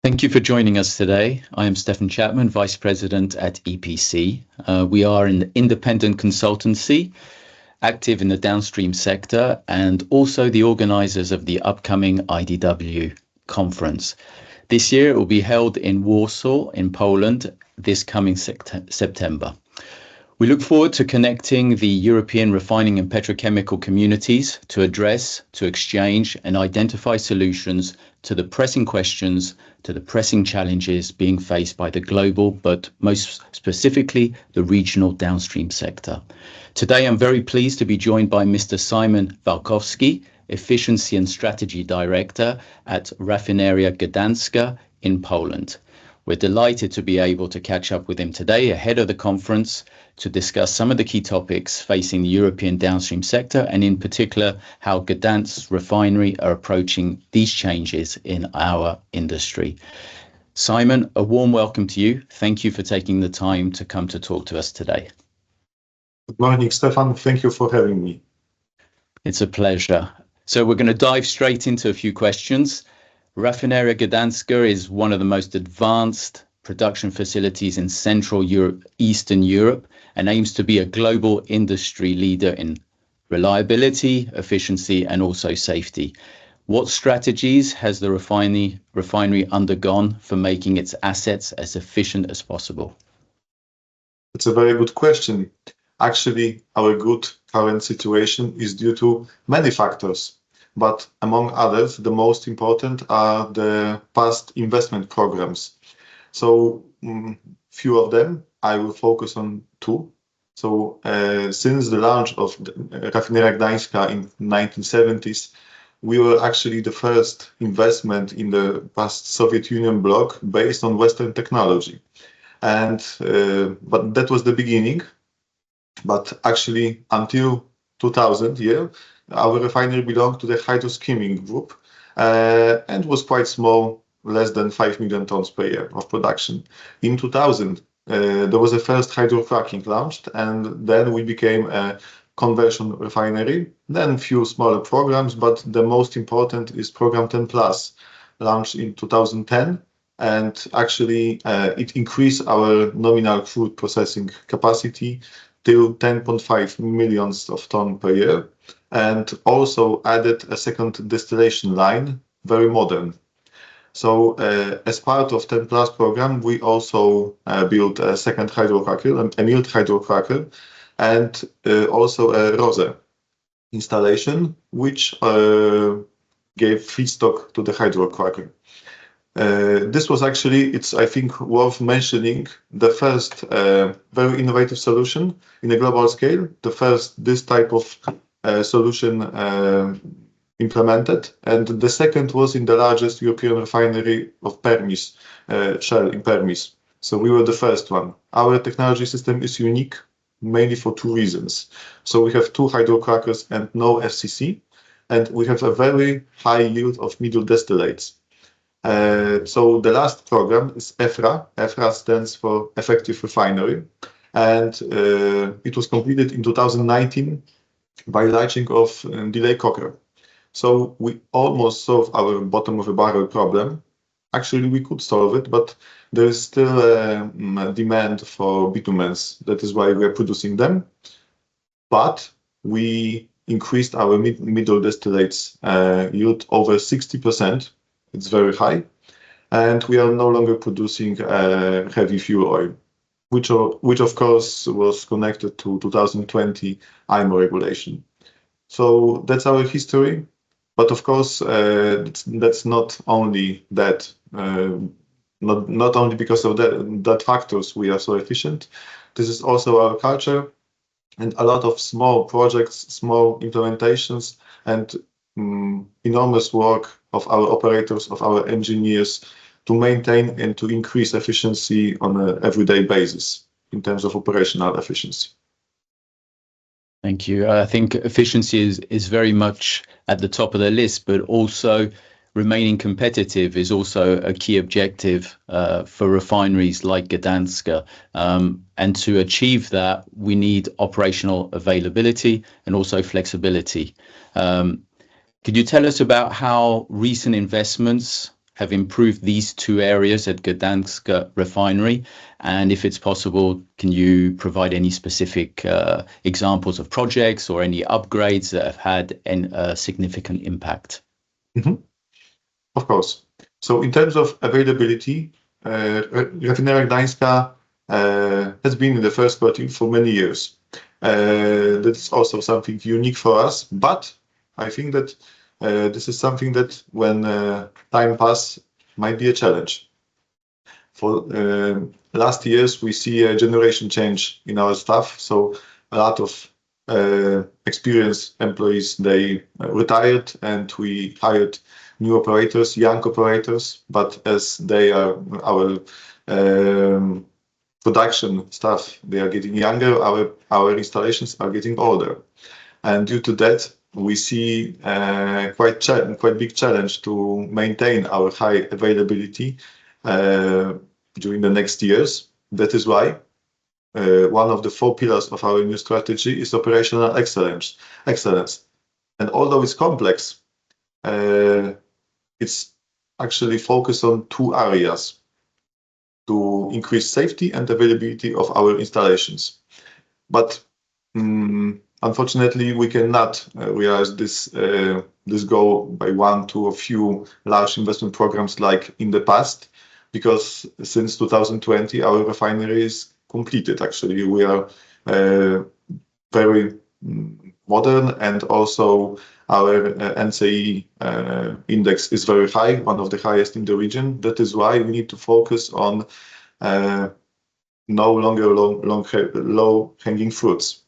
Thank you for joining us today. I am Stefan Chapman, Vice President at EPC. We are an independent consultancy active in the downstream sector and also the organisers of the upcoming IDW conference. This year it will be held in Warsaw in Poland this coming September. We look forward to connecting the European refining and petrochemical communities to address, to exchange and identify solutions to the pressing questions, to the pressing challenges being faced by the global, but most specifically the regional downstream sector. Today I'm very pleased to be joined by Mr. Szymon Walkowski, Efficiency and Strategy Director at Rafineria Gdańska in Poland. We're delighted to be able to catch up with him today ahead of the conference to discuss some of the key topics facing the European downstream sector and in particular how Gdańsk's refinery are approaching these changes in our industry. Szymon, a warm welcome to you. Thank you for taking the time to come to talk to us today. Good morning, Stefan. Thank you for having me. It's a pleasure. So we're going to dive straight into a few questions. Rafineria Gdańska is one of the most advanced production facilities in Central Europe, Eastern Europe, and aims to be a global industry leader in reliability, efficiency, and also safety. What strategies has the refinery undergone for making its assets as efficient as possible? It's a very good question. Actually, our good current situation is due to many factors. But among others, the most important are the past investment programs. So few of them, I will focus on two. So since the launch of Rafineria Gdańska in 1970s, we were actually the first investment in the past Soviet Union bloc based on Western technology. And but that was the beginning. But actually, until 2000, our refinery belonged to the hydroskimming group and was quite small, less than 5 million tons per year of production. In 2000, there was a first hydrocracking launched, and then we became a conversion refinery. Then few smaller programs, but the most important is program 10 plus, launched in 2010. And actually, it increased our nominal crude processing capacity till 10.5 million tons per year, and also added a second distillation line, very modern. So as part of 10 plus program, we also built a second hydrocracker, a milled hydrocracker, and also a ROSE installation, which gave feedstock to the hydrocracker. This was actually, it's I think worth mentioning, the first very innovative solution in a global scale, the first this type of solution implemented, and the second was in the largest European refinery of Permis, Shell in Permis. So we were the first one. Our technology system is unique mainly for two reasons. So we have two hydrocrackers and no FCC, and we have a very high yield of middle distillates. So the last program is EFRA. EFRA stands for Effective Refinery, and it was completed in 2019 by launching of delay coker. So we almost solved our bottom of the barrel problem. Actually, we could solve it, but there is still a demand for bitumens. That is why we are producing them. But we increased our middle distillates yield over 60%. It's very high, and we are no longer producing heavy fuel oil, which of course was connected to 2020 IMO regulation. So that's our history, but of course that's not only that. Not only because of that factors we are so efficient. This is also our culture, and a lot of small projects, small implementations, and enormous work of our operators, of our engineers to maintain and to increase efficiency on an everyday basis in terms of operational efficiency. Thank you. I think efficiency is very much at the top of the list, but also remaining competitive is also a key objective for refineries like Gdańska. And to achieve that, we need operational availability and also flexibility. Could you tell us about how recent investments have improved these two areas at Gdańsk refinery? And if it's possible, can you provide any specific examples of projects or any upgrades that have had a significant impact? Mm-hmm. Of course. So in terms of availability, Rafineria Gdańska has been in the first quartile for many years. That's also something unique for us, but I think that this is something that when time passes might be a challenge. For last years, we see a generation change in our staff. So a lot of experienced employees, they retired, and we hired new operators, young operators, but as they are our production staff, they are getting younger, our installations are getting older. And due to that, we see quite big challenge to maintain our high availability during the next years. That is why one of the 4 pillars of our new strategy is operational excellence. And although it's complex, it's actually focused on 2 areas: to increase safety and availability of our installations. But unfortunately, we cannot realize this goal by one, two, or few large investment programs like in the past, because since 2020, our refinery is completed. Actually, we are very modern, and also our NCE index is very high, one of the highest in the region. That is why we need to focus on no longer low-hanging fruits.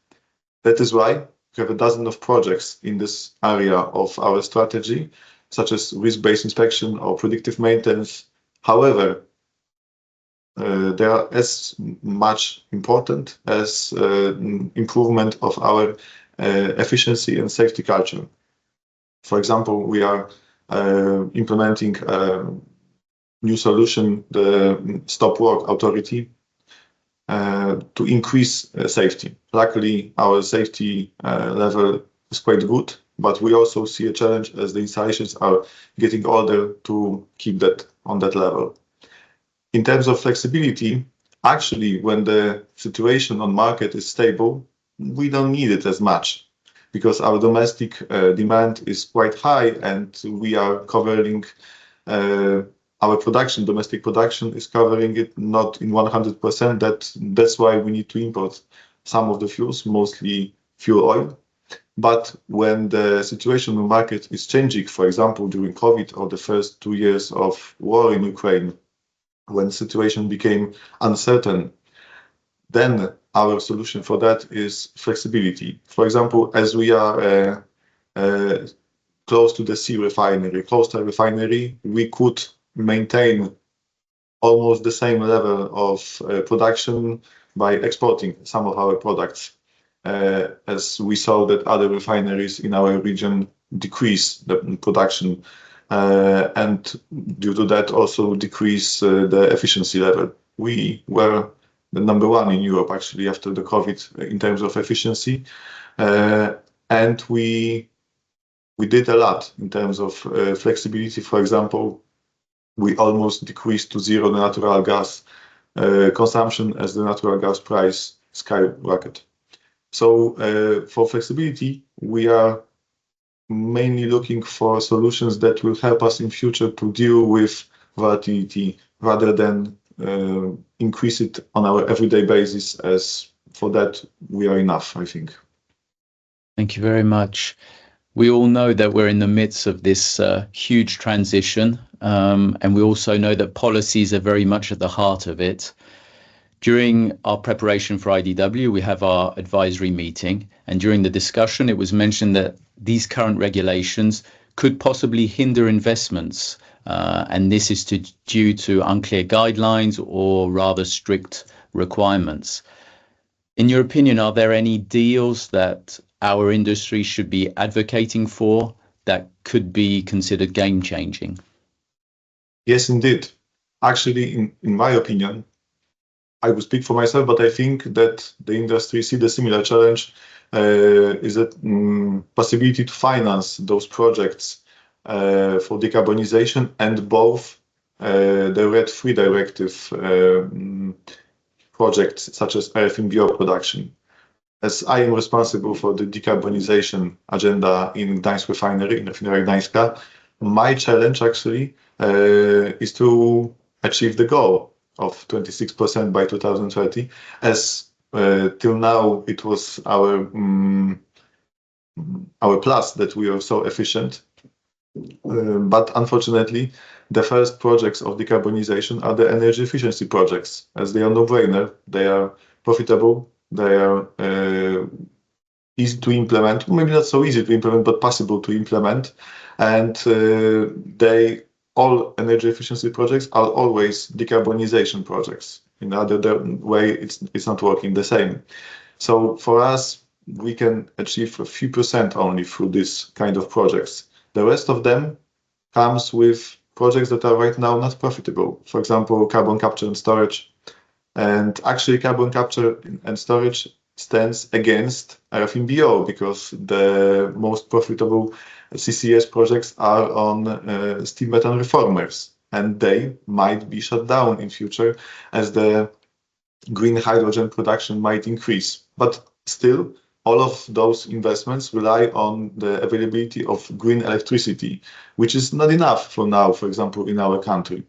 That is why we have a dozen of projects in this area of our strategy, such as risk-based inspection or predictive maintenance. However, they are as much important as improvement of our efficiency and safety culture. For example, we are implementing a new solution, the Stop Work Authority, to increase safety. Luckily, our safety level is quite good, but we also see a challenge as the installations are getting older to keep that on that level. In terms of flexibility, actually, when the situation on market is stable, we don't need it as much, because our domestic demand is quite high, and we are covering our production. Domestic production is covering it not in 100%. That's why we need to import some of the fuels, mostly fuel oil. But when the situation in the market is changing, for example, during COVID or the first 2 years of war in Ukraine, when the situation became uncertain, then our solution for that is flexibility. For example, as we are close to the sea refinery, close to a refinery, we could maintain almost the same level of production by exporting some of our products, as we saw that other refineries in our region decrease the production, and due to that also decrease the efficiency level. We were the number 1 in Europe, actually, after the COVID in terms of efficiency, and we did a lot in terms of flexibility. For example, we almost decreased to zero the natural gas consumption as the natural gas price skyrocketed. So for flexibility, we are mainly looking for solutions that will help us in future to deal with volatility rather than increase it on our everyday basis, as for that we are enough, I think. Thank you very much. We all know that we're in the midst of this huge transition, and we also know that policies are very much at the heart of it. During our preparation for IDW, we have our advisory meeting, and during the discussion, it was mentioned that these current regulations could possibly hinder investments, and this is due to unclear guidelines or rather strict requirements. In your opinion, are there any deals that our industry should be advocating for that could be considered game-changing? Yes, indeed. Actually, in my opinion, I will speak for myself, but I think that the industry see the similar challenge, is that possibility to finance those projects for decarbonization, and both the RED III directive projects such as RFNBO production. As I am responsible for the decarbonization agenda in Gdańsk refinery, in Rafineria Gdańska, my challenge actually is to achieve the goal of 26% by 2030, as till now it was our plus that we are so efficient. But unfortunately, the first projects of decarbonization are the energy efficiency projects, as they are no-brainer, they are profitable, they are easy to implement, maybe not so easy to implement, but possible to implement. And all energy efficiency projects are always decarbonization projects. In other way, it's not working the same. So for us, we can achieve a few percent only through this kind of projects. The rest of them comes with projects that are right now not profitable. For example, carbon capture and storage. And actually, carbon capture and storage stands against RFNBO because the most profitable CCS projects are on steam methane reformers, and they might be shut down in future as the green hydrogen production might increase. But still, all of those investments rely on the availability of green electricity, which is not enough for now, for example, in our country.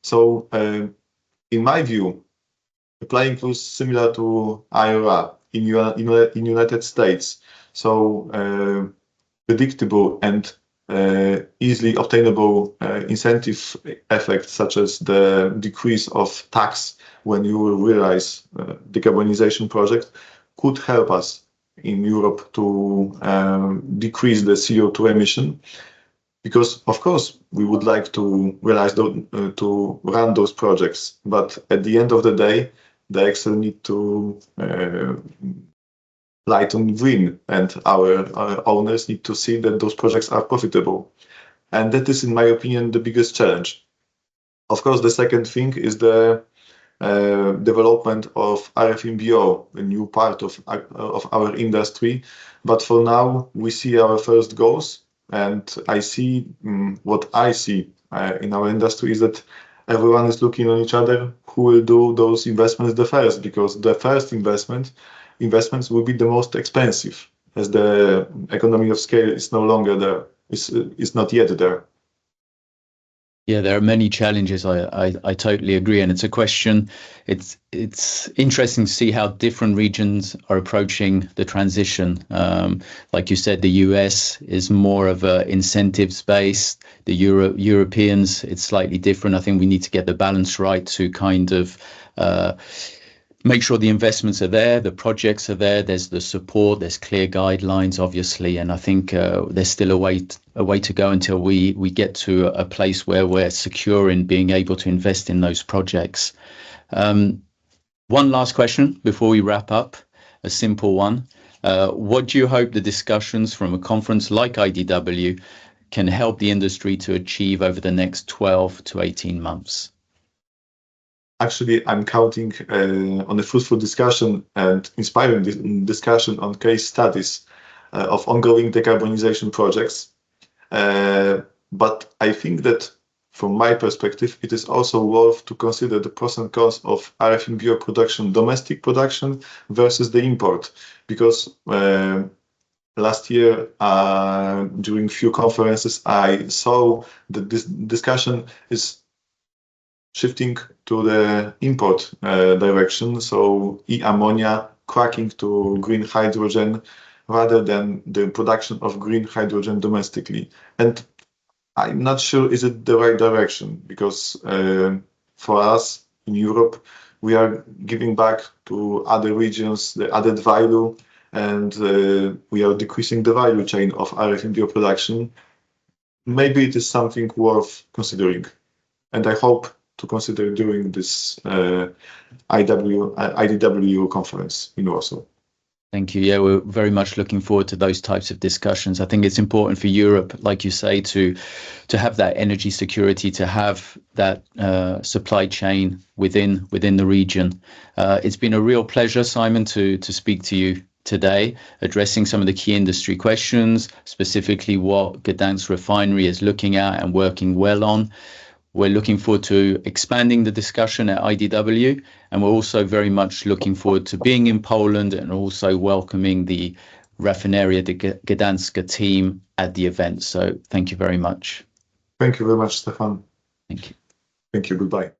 So in my view, applying rules similar to IRA in United States, so predictable and easily obtainable incentive effects, such as the decrease of tax when you realize decarbonization projects, could help us in Europe to decrease the CO2 emission. Because of course we would like to realize to run those projects, but at the end of the day, they actually need to light on green, and our owners need to see that those projects are profitable. And that is, in my opinion, the biggest challenge. Of course, the second thing is the development of RFNBO, a new part of our industry. But for now, we see our first goals, and I see what I see in our industry is that everyone is looking on each other who will do those investments the first, because the first investments will be the most expensive, as the economy of scale is no longer there, is not yet there. Yeah, there are many challenges. I totally agree, and it's a question. It's interesting to see how different regions are approaching the transition. Like you said, the US is more of a incentives based. The Europeans, it's slightly different. I think we need to get the balance right to kind of make sure the investments are there, the projects are there, there's the support, there's clear guidelines, obviously, and I think there's still a way to go until we get to a place where we're secure in being able to invest in those projects. One last question before we wrap up, a simple one. What do you hope the discussions from a conference like IDW can help the industry to achieve over the next 12 to 18 months? Actually, I'm counting on a fruitful discussion and inspiring discussion on case studies of ongoing decarbonization projects. But I think that from my perspective, it is also worth to consider the pros and cons of RFNBO production, domestic production versus the import. Because last year, during few conferences, I saw that this discussion is shifting to the import direction, so e-ammonia cracking to green hydrogen rather than the production of green hydrogen domestically. And I'm not sure is it the right direction, because for us in Europe, we are giving back to other regions the added value, and we are decreasing the value chain of RFNBO production. Maybe it is something worth considering, and I hope to consider during this IDW conference in Warsaw. Thank you. Yeah, we're very much looking forward to those types of discussions. I think it's important for Europe, like you say, to have that energy security, to have that supply chain within the region. It's been a real pleasure, Simon, to speak to you today, addressing some of the key industry questions, specifically what Gdańsk refinery is looking at and working well on. We're looking forward to expanding the discussion at IDW, and we're also very much looking forward to being in Poland and also welcoming the Rafineria Gdańska team at the event. So thank you very much. Thank you very much, Stefan. Thank you. Thank you. Goodbye.